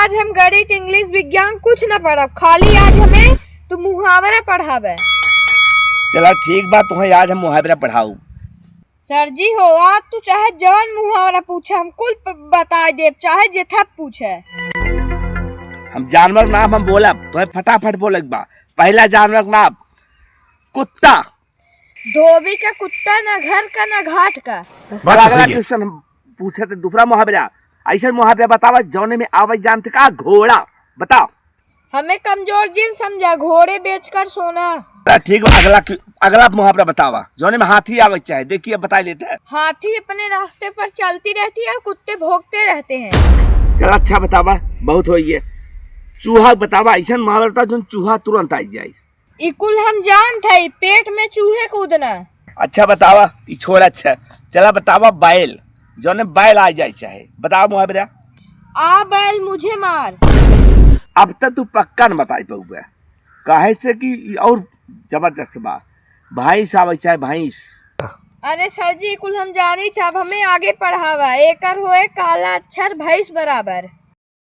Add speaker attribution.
Speaker 1: आज हम गणित इंग्लिश विज्ञान कुछ न पढ़ब, खाली आज हमें तो मुहावरा पढ़ावे।
Speaker 2: चला ठीक बा, तुम्हें आज हम मुहावरा पढ़ाऊ।
Speaker 1: सर जी हो आज तो चाहे जवन मुहावरा पूछे हम कुल बता दे, चाहे जेथा पूछे।
Speaker 2: हम जानवर नाम हम बोलब, तुम्हें फटाफट बोले बा। पहला जानवर नाम कुत्ता।
Speaker 1: धोबी का कुत्ता, न घर का न घाट का।
Speaker 2: अगला क्वेश्चन हम पूछे थे दूसरा मुहावरा। ऐसा मुहावरा बतावा जौने में आवाज जानते का घोड़ा। बताओ।
Speaker 1: हमें कमजोर जिन समझा, घोड़े बेचकर सोना।
Speaker 2: ठीक है, अगला मुहावरा बतावा जौने में हाथी आवे चाहे। देखिए बता लेते हैं।
Speaker 1: हाथी अपने रास्ते पर चलती रहती है, कुत्ते भोगते रहते हैं।
Speaker 2: चल अच्छा बतावा, बहुत हो ये। चूहा बतावा, ऐसा मुहावरा जो चूहा तुरंत आ जाए।
Speaker 1: इकुल हम जान थे, पेट में चूहे कूदना।
Speaker 2: अच्छा बतावा, छोड़। अच्छा चला बतावा बैल, जौने बैल आ जाए चाहे। बताओ मुहावरा।
Speaker 1: आ बैल मुझे मार।
Speaker 2: अब तक तू पक्का न बताई पाऊगा, काहे से कि और जबरदस्त बा। भैंस आवे चाहे भैंस।
Speaker 1: अरे सर जी कुल हम जानी थे, अब हमें आगे पढ़ावा। एकर होए काला अक्षर भैंस बराबर।